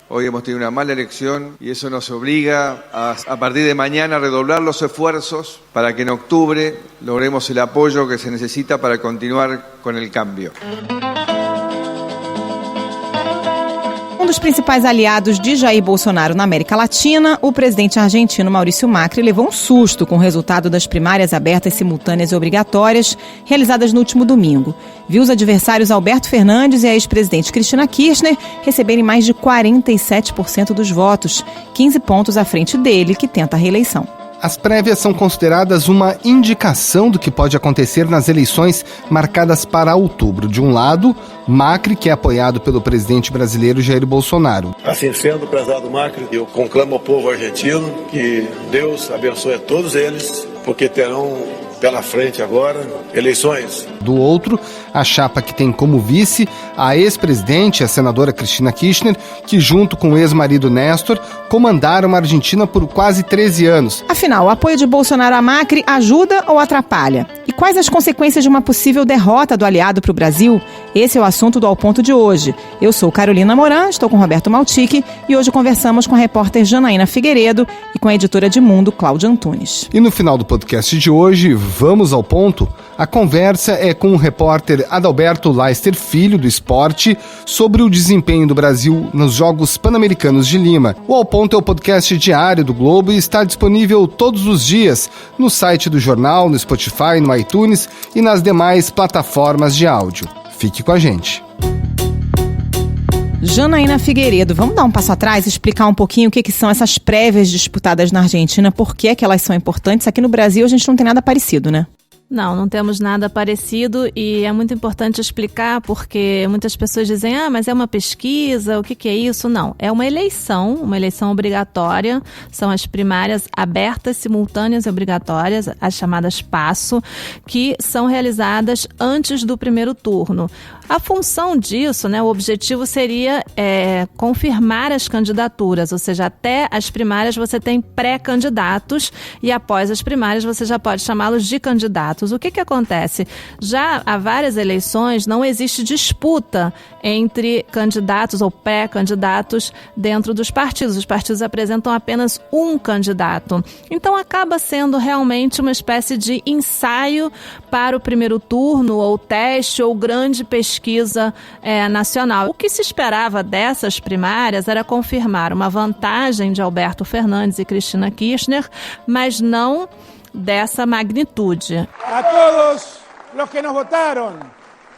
Hoy hemos tenido una mala elección y eso nos obliga a partir de mañana a redoblar los esfuerzos para que en octubre logremos el apoyo que se necesita para continuar con el cambio. Um dos principais aliados de Jair Bolsonaro na América Latina, o presidente argentino Maurício Macri levou um susto com o resultado das primárias abertas, simultâneas e obrigatórias realizadas no último domingo. Viu os adversários Alberto Fernandes e a ex-presidente Cristina Kirchner receberem mais de 47% dos votos, 15 pontos à frente dele, que tenta a reeleição. As prévias são consideradas uma indicação do que pode acontecer nas eleições marcadas para outubro. De um lado, Macri, que é apoiado pelo presidente brasileiro Jair Bolsonaro. Assim sendo, prezado Macri, eu conclamo ao povo argentino que Deus abençoe a todos eles, porque terão pela frente agora eleições. Do outro, a chapa que tem como vice a ex-presidente, a senadora Cristina Kirchner, que junto com o ex-marido Néstor, comandaram a Argentina por quase 13 anos. Afinal, o apoio de Bolsonaro a Macri ajuda ou atrapalha? E quais as consequências de uma possível derrota do aliado para o Brasil? Esse é o assunto do Ao Ponto de hoje. Eu sou Carolina Moran, estou com Roberto Maltic e hoje conversamos com a repórter Janaína Figueiredo e com a editora de Mundo, Cláudia Antunes. E no final do podcast de hoje, vamos ao ponto. A conversa é com o repórter Adalberto Leister Filho, do Esporte, sobre o desempenho do Brasil nos Jogos Pan-Americanos de Lima. O Ao Ponto é o podcast diário do Globo e está disponível todos os dias no site do jornal, no Spotify, no iTunes e nas demais plataformas de áudio. Fique com a gente. Janaína Figueiredo, vamos dar um passo atrás e explicar um pouquinho o que são essas prévias disputadas na Argentina, por que elas são importantes. Aqui no Brasil a gente não tem nada parecido, né? Não temos nada parecido e é muito importante explicar porque muitas pessoas dizem, mas é uma pesquisa, o que é isso? Não, é uma eleição obrigatória, são as primárias abertas, simultâneas e obrigatórias, as chamadas PASSO, que são realizadas antes do primeiro turno. A função disso, o objetivo seria confirmar as candidaturas, ou seja, até as primárias você tem pré-candidatos e após as primárias você já pode chamá-los de candidatos. O que acontece? Já há várias eleições não existe disputa entre candidatos ou pré-candidatos dentro dos partidos. Os partidos apresentam apenas um candidato. Então acaba sendo realmente uma espécie de ensaio para o primeiro turno ou teste ou grande pesquisa nacional. O que se esperava dessas primárias era confirmar uma vantagem de Alberto Fernandes e Cristina Kirchner, mas não dessa magnitude. A todos os que nos votaram,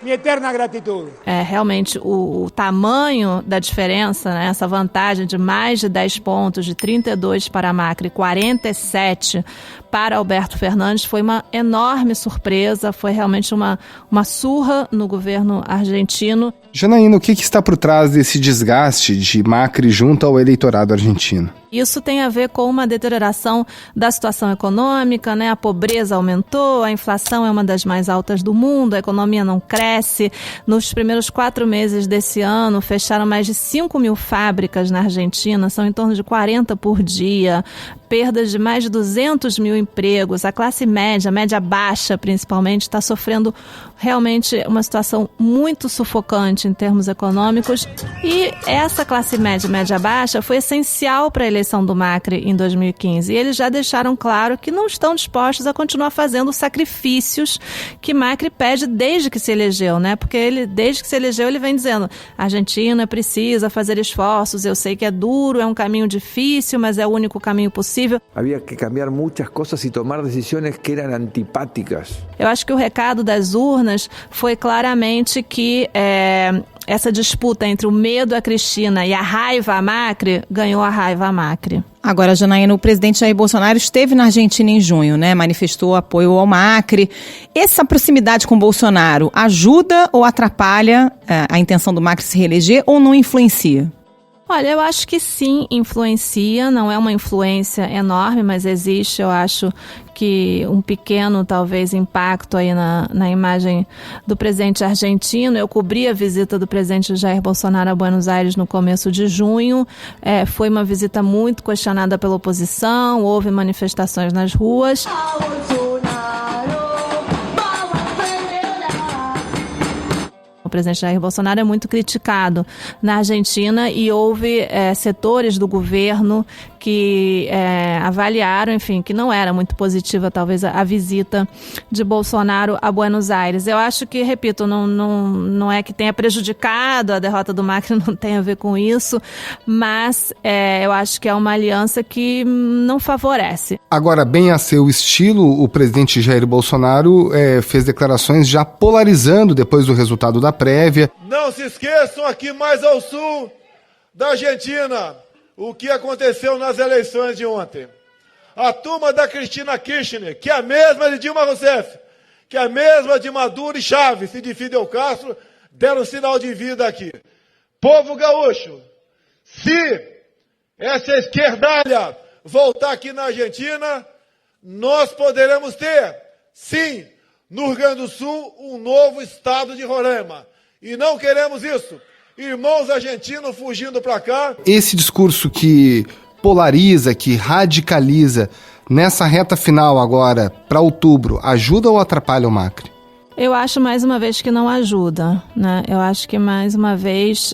minha eterna gratidão. Realmente o tamanho da diferença, essa vantagem de mais de 10 pontos, de 32 para Macri, 47 para Alberto Fernandes, foi uma enorme surpresa, foi realmente uma surra no governo argentino. Janaína, o que está por trás desse desgaste de Macri junto ao eleitorado argentino? Isso tem a ver com uma deterioração da situação econômica, a pobreza aumentou, a inflação é uma das mais altas do mundo, a economia não cresce. Nos primeiros 4 meses desse ano, fecharam mais de 5 mil fábricas na Argentina, são em torno de 40 por dia, perdas de mais de 200 mil empregos. A classe média, média baixa principalmente, está sofrendo realmente uma situação muito sufocante em termos econômicos. E essa classe média, média baixa, foi essencial para a eleição do Macri em 2015. E eles já deixaram claro que não estão dispostos a continuar fazendo sacrifícios que Macri pede desde que se elegeu, Porque ele, desde que se elegeu, ele vem dizendo: a Argentina precisa fazer esforços, eu sei que é duro, é um caminho difícil, mas é o único caminho possível. Havia que cambiar muitas coisas e tomar decisões que eram antipáticas. Eu acho que o recado das urnas foi claramente que essa disputa entre o medo a Cristina e a raiva a Macri, ganhou a raiva a Macri. Agora, Janaína, o presidente Jair Bolsonaro esteve na Argentina em junho, manifestou apoio ao Macri. Essa proximidade com Bolsonaro ajuda ou atrapalha a intenção do Macri se reeleger ou não influencia? Olha, eu acho que sim, influencia, não é uma influência enorme, mas existe, eu acho que um pequeno, talvez, impacto aí na imagem do presidente argentino. Eu cobri a visita do presidente Jair Bolsonaro a Buenos Aires no começo de junho, foi uma visita muito questionada pela oposição, houve manifestações nas ruas. O presidente Jair Bolsonaro é muito criticado na Argentina e houve setores do governo que avaliaram, enfim, que não era muito positiva talvez a visita de Bolsonaro a Buenos Aires. Eu acho que, repito, não é que tenha prejudicado, a derrota do Macri não tem a ver com isso, mas eu acho que é uma aliança que não favorece. Agora, bem a seu estilo, o presidente Jair Bolsonaro fez declarações já polarizando depois do resultado da prévia. Não se esqueçam, aqui mais ao sul da Argentina, o que aconteceu nas eleições de ontem. A turma da Cristina Kirchner, que é a mesma de Dilma Rousseff, que é a mesma de Maduro e Chaves e de Fidel Castro, deram sinal de vida aqui. Povo gaúcho, se essa esquerdalha voltar aqui na Argentina, nós poderemos ter, sim, no Rio Grande do Sul, um novo estado de Roraima. E não queremos isso. Irmãos argentinos fugindo para cá. Esse discurso que polariza, que radicaliza, nessa reta final agora, para outubro, ajuda ou atrapalha o Macri? Eu acho, mais uma vez, que não ajuda, né? Eu acho que, mais uma vez,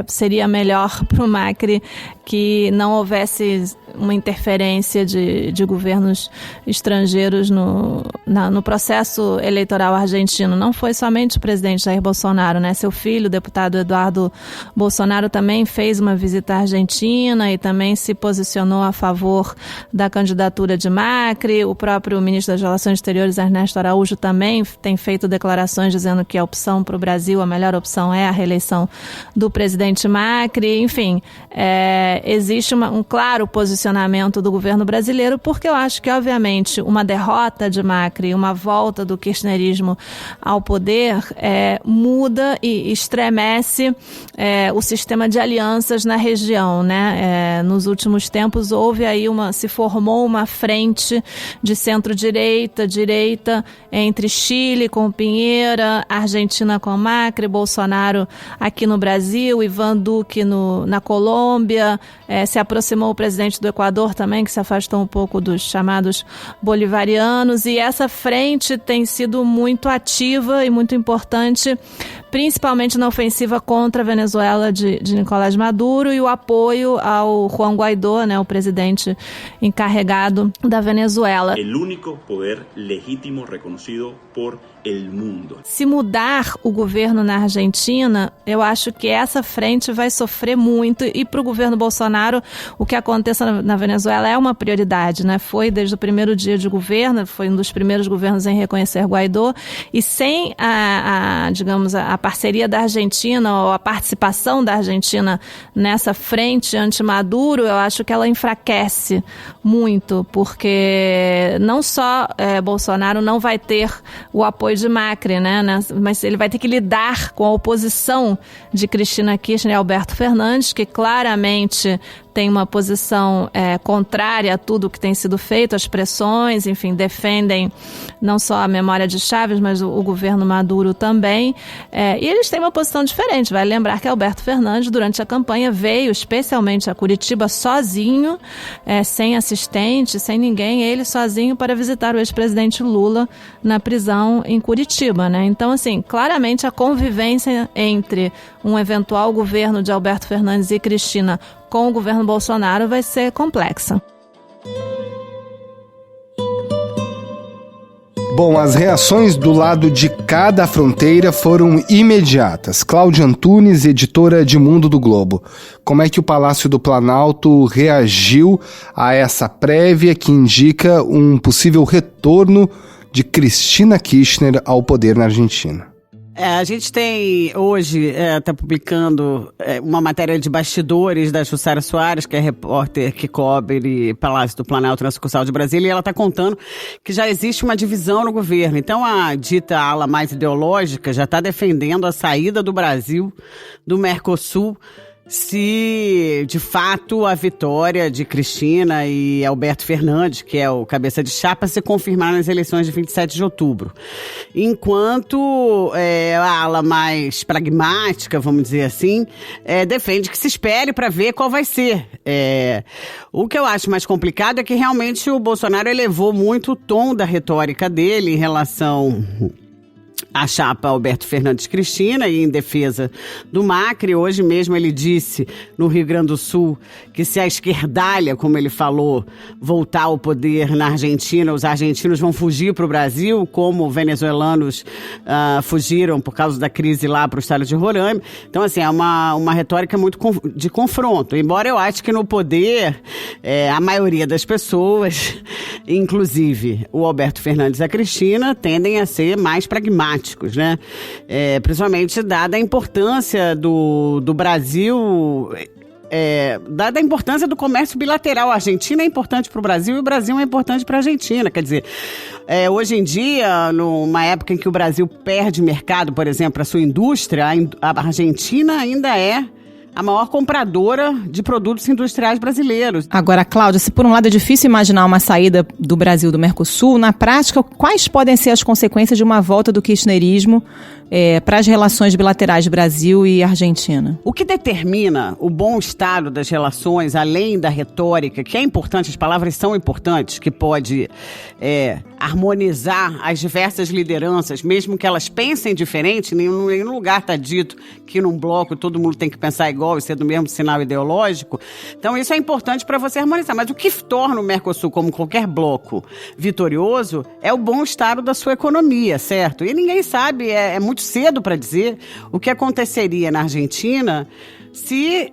seria melhor para o Macri que não houvesse uma interferência de governos estrangeiros no processo eleitoral argentino. Não foi somente o presidente Jair Bolsonaro, né? Seu filho, o deputado Eduardo Bolsonaro, também fez uma visita à Argentina e também se posicionou a favor da candidatura de Macri. O próprio ministro das Relações Exteriores, Ernesto Araújo, também tem feito declarações dizendo que a opção para o Brasil, a melhor opção é a reeleição do presidente Macri. Enfim, existe um claro posicionamento do governo brasileiro, porque eu acho que, obviamente, uma derrota de Macri, uma volta do kirchnerismo ao poder, muda e estremece o sistema de alianças na região, né? Nos últimos tempos houve aí se formou uma frente de centro-direita, direita, entre Chile com Pinheira, Argentina com Macri, Bolsonaro aqui no Brasil, Ivan Duque na Colômbia, se aproximou o presidente do Equador também, que se afastou um pouco dos chamados bolivarianos, e essa frente tem sido muito ativa e muito importante, principalmente na ofensiva contra a Venezuela de Nicolás Maduro e o apoio ao Juan Guaidó, né, o presidente encarregado da Venezuela. O único poder legítimo reconhecido por el mundo. Se mudar o governo na Argentina, eu acho que essa frente vai sofrer muito, e para o governo Bolsonaro o que aconteça na Venezuela é uma prioridade, né? Foi desde o primeiro dia de governo, foi um dos primeiros governos em reconhecer Guaidó, e sem digamos, a parceria da Argentina ou a participação da Argentina nessa frente anti-Maduro, eu acho que ela enfraquece muito, porque não só Bolsonaro não vai ter o apoio de Macri, né? Mas ele vai ter que lidar com a oposição de Cristina Kirchner e Alberto Fernandes, que claramente tem uma posição contrária a tudo que tem sido feito, as pressões, enfim, defendem não só a memória de Chaves, mas o governo Maduro também. E eles têm uma posição diferente. Vale lembrar que Alberto Fernandes, durante a campanha, veio especialmente a Curitiba sozinho, sem assistente, sem ninguém, ele sozinho, para visitar o ex-presidente Lula na prisão em Curitiba, né? Então, assim, claramente a convivência entre um eventual governo de Alberto Fernandes e Cristina com o governo Bolsonaro vai ser complexa. Bom, as reações do lado de cada fronteira foram imediatas. Cláudia Antunes, editora de Mundo do Globo. Como é que o Palácio do Planalto reagiu a essa prévia que indica um possível retorno de Cristina Kirchner ao poder na Argentina? A gente tem hoje, está publicando uma matéria de bastidores da Jussara Soares, que é repórter que cobre Palácio do Planalto na sucursal de Brasília, e ela está contando que já existe uma divisão no governo. Então a dita ala mais ideológica já está defendendo a saída do Brasil do Mercosul, se de fato a vitória de Cristina e Alberto Fernandes, que é o cabeça de chapa, se confirmar nas eleições de 27 de outubro. Enquanto a ala mais pragmática, vamos dizer assim, defende que se espere para ver qual vai ser. O que eu acho mais complicado é que realmente o Bolsonaro elevou muito o tom da retórica dele em relação a chapa Alberto Fernandes Cristina e em defesa do Macri. Hoje mesmo ele disse no Rio Grande do Sul que se a esquerdalha, como ele falou, voltar ao poder na Argentina, os argentinos vão fugir para o Brasil, como venezuelanos fugiram por causa da crise lá para o estado de Roraima. Então, assim, é uma retórica muito de confronto. Embora eu acho que no poder, a maioria das pessoas, inclusive o Alberto Fernandes e a Cristina, tendem a ser mais pragmáticos, né? Principalmente dada a importância do Brasil, dada a importância do comércio bilateral. A Argentina é importante para o Brasil e o Brasil é importante para a Argentina. Quer dizer, hoje em dia, numa época em que o Brasil perde mercado, por exemplo, para a sua indústria, a Argentina ainda é a maior compradora de produtos industriais brasileiros. Agora, Cláudia, se por um lado é difícil imaginar uma saída do Brasil do Mercosul, na prática, quais podem ser as consequências de uma volta do kirchnerismo para as relações bilaterais Brasil e Argentina? O que determina o bom estado das relações, além da retórica, que é importante, as palavras são importantes, que pode harmonizar as diversas lideranças, mesmo que elas pensem diferente, nenhum lugar está dito que num bloco todo mundo tem que pensar igual e ser do mesmo sinal ideológico. Então isso é importante para você harmonizar. Mas o que torna o Mercosul, como qualquer bloco, vitorioso é o bom estado da sua economia, certo? E ninguém sabe, é muito cedo para dizer o que aconteceria na Argentina se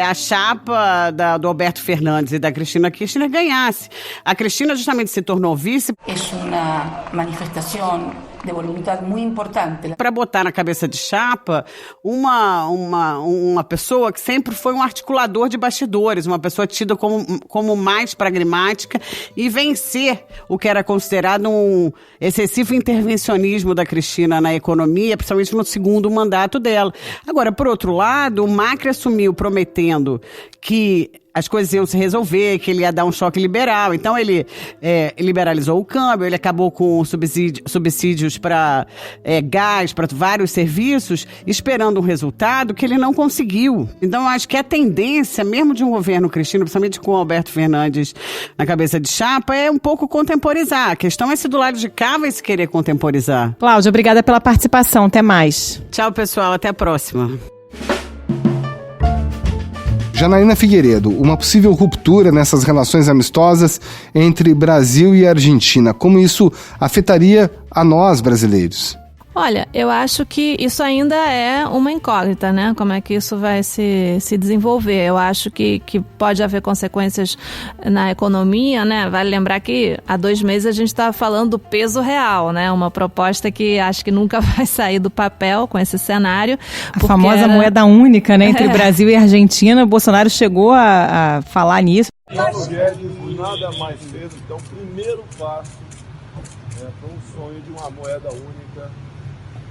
a chapa do Alberto Fernandes e da Cristina Kirchner ganhasse. A Cristina justamente se tornou vice. É uma manifestação de voluntad muito importante. Para botar na cabeça de chapa uma pessoa que sempre foi um articulador de bastidores, uma pessoa tida como mais pragmática e vencer o que era considerado um excessivo intervencionismo da Cristina na economia, principalmente no segundo mandato dela. Agora, por outro lado, o Macri assumiu prometendo que as coisas iam se resolver, que ele ia dar um choque liberal. Então ele liberalizou o câmbio, ele acabou com subsídios para gás, para vários serviços, esperando um resultado que ele não conseguiu. Então eu acho que a tendência, mesmo de um governo cristino, principalmente com o Alberto Fernandes na cabeça de chapa, é um pouco contemporizar. A questão é se do lado de cá vai se querer contemporizar. Cláudia, obrigada pela participação. Até mais. Tchau, pessoal. Até a próxima. Janaína Figueiredo, uma possível ruptura nessas relações amistosas entre Brasil e Argentina. Como isso afetaria a nós, brasileiros? Olha, eu acho que isso ainda é uma incógnita, né? Como é que isso vai se desenvolver? Eu acho que pode haver consequências na economia, né? Vale lembrar que há 2 meses a gente estava falando do peso real, né? Uma proposta que acho que nunca vai sair do papel com esse cenário. A famosa moeda única, né? Entre Brasil e Argentina. Bolsonaro chegou a falar nisso. Paulo Guedes nada mais fez, então o primeiro passo para um sonho de uma moeda única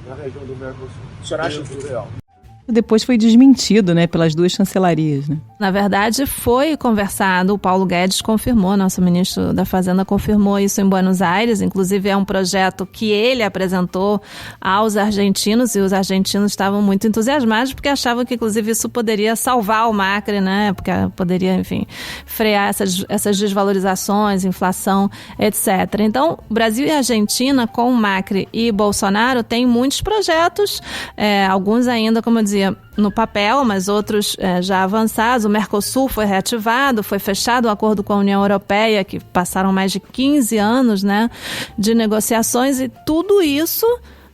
na região do Mercosul. O senhor acha surreal? Depois foi desmentido, né, pelas 2 chancelarias, né? Na verdade, foi conversado, o Paulo Guedes confirmou, nosso ministro da Fazenda confirmou isso em Buenos Aires, inclusive é um projeto que ele apresentou aos argentinos e os argentinos estavam muito entusiasmados porque achavam que, inclusive, isso poderia salvar o Macri, né, porque poderia, enfim, frear essas desvalorizações, inflação, etc. Então, Brasil e Argentina, com Macri e Bolsonaro, têm muitos projetos, alguns ainda, como eu dizia, no papel, mas outros já avançados. O Mercosul foi reativado, foi fechado um acordo com a União Europeia, que passaram mais de 15 anos, né, de negociações, e tudo isso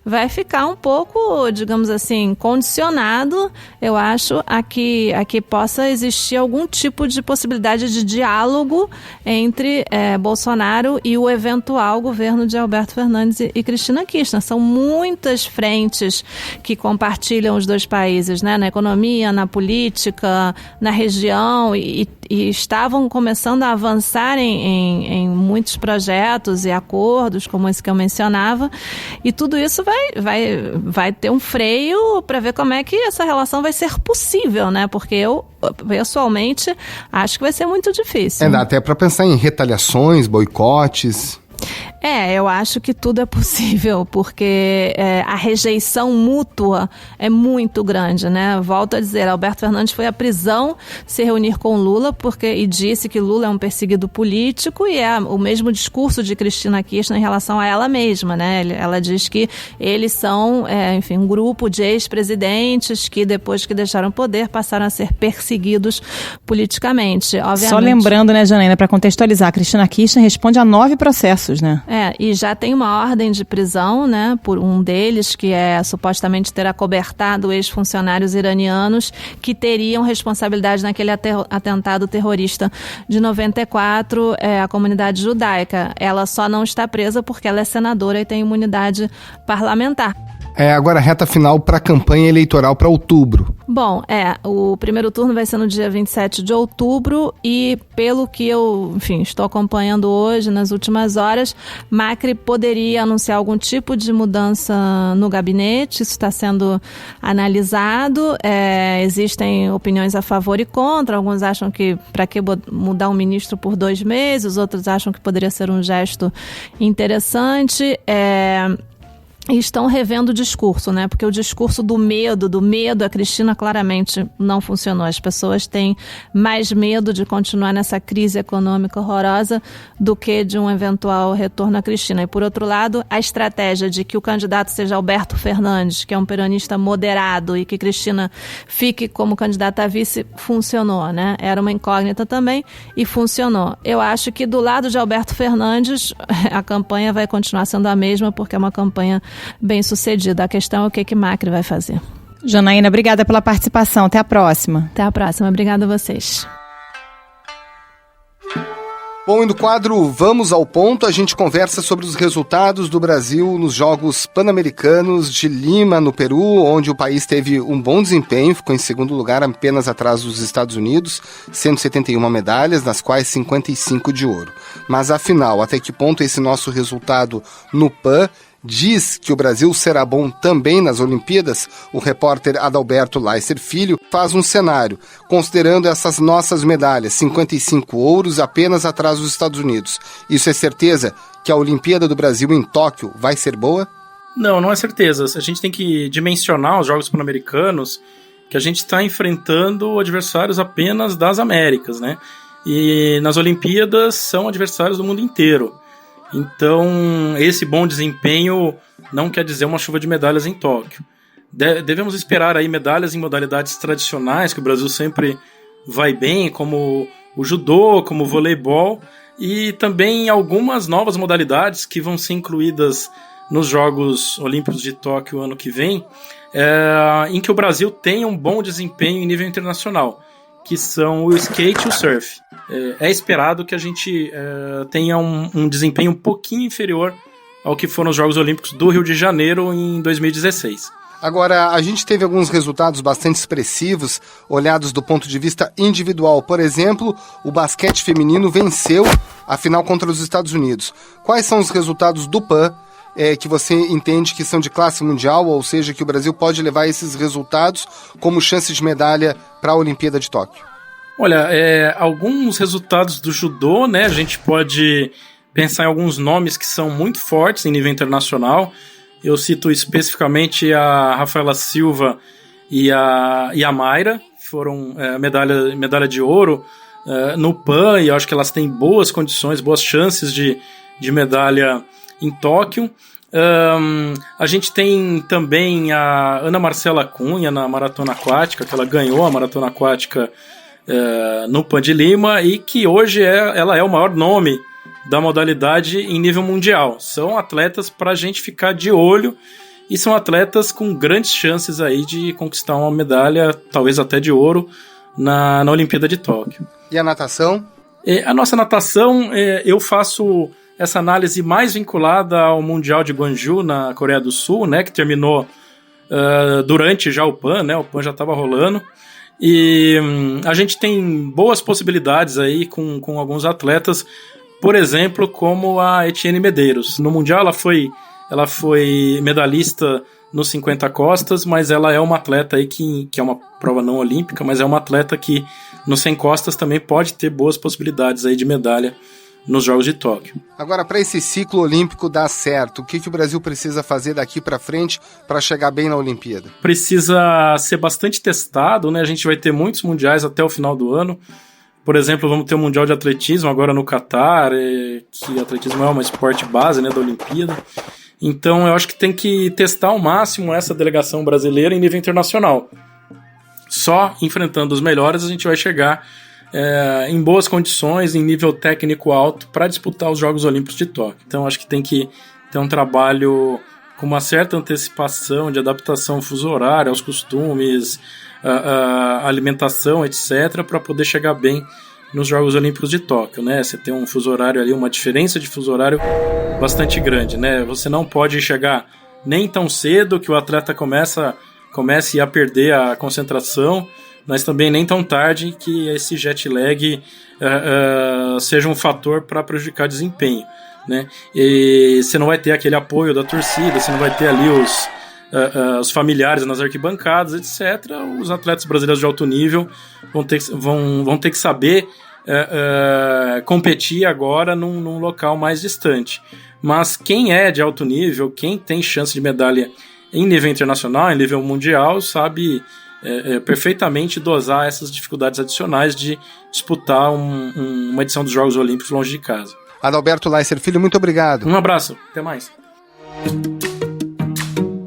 vai ficar um pouco, digamos assim, condicionado, eu acho, a que possa existir algum tipo de possibilidade de diálogo entre Bolsonaro e o eventual governo de Alberto Fernandes e Cristina Kirchner. São muitas frentes que compartilham os 2 países, né? Na economia, na política, na região, e estavam começando a avançar em muitos projetos e acordos, como esse que eu mencionava, e tudo isso vai ter um freio para ver como é que essa relação vai ser possível, né? Porque eu, pessoalmente, acho que vai ser muito difícil. Dá até para pensar em retaliações, boicotes. Eu acho que tudo é possível, porque a rejeição mútua é muito grande, né? Volto a dizer, Alberto Fernandes foi à prisão se reunir com Lula e disse que Lula é um perseguido político, e é o mesmo discurso de Cristina Kirchner em relação a ela mesma, né? Ela diz que eles são, um grupo de ex-presidentes que depois que deixaram o poder passaram a ser perseguidos politicamente. Obviamente. Só lembrando, né, Janaína, para contextualizar, a Cristina Kirchner responde a 9 processos, né? E já tem uma ordem de prisão, né, por um deles, que supostamente ter acobertado ex-funcionários iranianos que teriam responsabilidade naquele atentado terrorista de 94, a comunidade judaica. Ela só não está presa porque ela é senadora e tem imunidade parlamentar. Agora reta final para a campanha eleitoral para outubro. Bom, o primeiro turno vai ser no dia 27 de outubro e pelo que eu, estou acompanhando hoje, nas últimas horas, Macri poderia anunciar algum tipo de mudança no gabinete, isso está sendo analisado, existem opiniões a favor e contra, alguns acham que para que mudar um ministro por 2 meses, outros acham que poderia ser um gesto interessante, e estão revendo o discurso, né? Porque o discurso do medo, a Cristina claramente não funcionou. As pessoas têm mais medo de continuar nessa crise econômica horrorosa do que de um eventual retorno à Cristina. E, por outro lado, a estratégia de que o candidato seja Alberto Fernandes, que é um peronista moderado, e que Cristina fique como candidata a vice, funcionou, né? Era uma incógnita também e funcionou. Eu acho que do lado de Alberto Fernandes, a campanha vai continuar sendo a mesma, porque é uma campanha bem sucedida. A questão é o que Macri vai fazer. Janaína, obrigada pela participação. Até a próxima. Até a próxima. Obrigada a vocês. Bom, e no quadro Vamos ao Ponto, a gente conversa sobre os resultados do Brasil nos Jogos Pan-Americanos de Lima, no Peru, onde o país teve um bom desempenho, ficou em segundo lugar apenas atrás dos Estados Unidos, 171 medalhas, das quais 55 de ouro. Mas afinal, até que ponto esse nosso resultado no Pan diz que o Brasil será bom também nas Olimpíadas? O repórter Adalberto Leicester Filho faz um cenário, considerando essas nossas medalhas, 55 ouros apenas atrás dos Estados Unidos. Isso é certeza que a Olimpíada do Brasil em Tóquio vai ser boa? Não é certeza. A gente tem que dimensionar os Jogos Pan-Americanos, que a gente está enfrentando adversários apenas das Américas, né? E nas Olimpíadas são adversários do mundo inteiro. Então, esse bom desempenho não quer dizer uma chuva de medalhas em Tóquio. Devemos esperar aí medalhas em modalidades tradicionais, que o Brasil sempre vai bem, como o judô, como o voleibol, e também algumas novas modalidades que vão ser incluídas nos Jogos Olímpicos de Tóquio ano que vem, em que o Brasil tem um bom desempenho em nível internacional, que são o skate e o surf. É esperado que a gente tenha um desempenho um pouquinho inferior ao que foram os Jogos Olímpicos do Rio de Janeiro em 2016. Agora, a gente teve alguns resultados bastante expressivos, olhados do ponto de vista individual. Por exemplo, o basquete feminino venceu a final contra os Estados Unidos. Quais são os resultados do PAN que você entende que são de classe mundial, ou seja, que o Brasil pode levar esses resultados como chance de medalha para a Olimpíada de Tóquio? Olha, alguns resultados do judô, né? A gente pode pensar em alguns nomes que são muito fortes em nível internacional. Eu cito especificamente a Rafaela Silva e a Mayra, que foram medalha de ouro no PAN, e eu acho que elas têm boas condições, boas chances de medalha em Tóquio. A gente tem também a Ana Marcela Cunha na maratona aquática, que ela ganhou a maratona aquática no Pan de Lima, e que hoje ela é o maior nome da modalidade em nível mundial. São atletas para a gente ficar de olho, e são atletas com grandes chances aí de conquistar uma medalha, talvez até de ouro, na Olimpíada de Tóquio. E a natação? A nossa natação, eu faço essa análise mais vinculada ao Mundial de Gwangju, na Coreia do Sul, né, que terminou durante já o PAN, né, o PAN já estava rolando, e a gente tem boas possibilidades aí com alguns atletas, por exemplo, como a Etienne Medeiros. No Mundial ela foi medalhista nos 50 costas, mas ela é uma atleta aí que é uma prova não olímpica, mas é uma atleta que no 100 costas também pode ter boas possibilidades aí de medalha nos Jogos de Tóquio. Agora, para esse ciclo olímpico dar certo, o que o Brasil precisa fazer daqui para frente para chegar bem na Olimpíada? Precisa ser bastante testado, né? A gente vai ter muitos mundiais até o final do ano. Por exemplo, vamos ter um Mundial de Atletismo agora no Catar, que atletismo é uma esporte base, né, da Olimpíada. Então eu acho que tem que testar ao máximo essa delegação brasileira em nível internacional. Só enfrentando os melhores a gente vai chegar em boas condições, em nível técnico alto, para disputar os Jogos Olímpicos de Tóquio. Então acho que tem que ter um trabalho com uma certa antecipação de adaptação fuso horário, aos costumes, a alimentação, etc., para poder chegar bem nos Jogos Olímpicos de Tóquio, né? Você tem um fuso horário ali, uma diferença de fuso horário bastante grande, né? Você não pode chegar nem tão cedo que o atleta comece a perder a concentração, mas também nem tão tarde que esse jet lag seja um fator para prejudicar desempenho, né? E você não vai ter aquele apoio da torcida, você não vai ter ali os familiares nas arquibancadas, etc. Os atletas brasileiros de alto nível vão ter que saber competir agora num local mais distante. Mas quem é de alto nível, quem tem chance de medalha em nível internacional, em nível mundial, sabe perfeitamente dosar essas dificuldades adicionais de disputar uma edição dos Jogos Olímpicos longe de casa. Adalberto Leisser Filho, muito obrigado. Um abraço, até mais.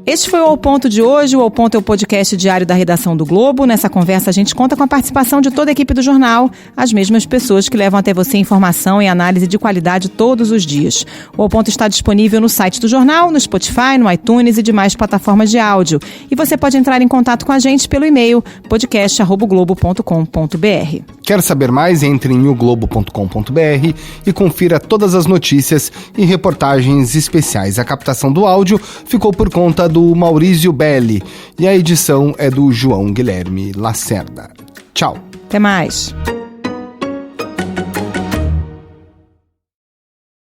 Este foi o Ao Ponto de hoje. O Ao Ponto é o podcast diário da redação do Globo. Nessa conversa a gente conta com a participação de toda a equipe do jornal, as mesmas pessoas que levam até você informação e análise de qualidade todos os dias. O Ao Ponto está disponível no site do jornal, no Spotify, no iTunes e demais plataformas de áudio. E você pode entrar em contato com a gente pelo e-mail podcast@globo.com.br. Quer saber mais? Entre em oglobo.com.br e confira todas as notícias e reportagens especiais. A captação do áudio ficou por conta do Maurício Belli e a edição é do João Guilherme Lacerda. Tchau. Até mais.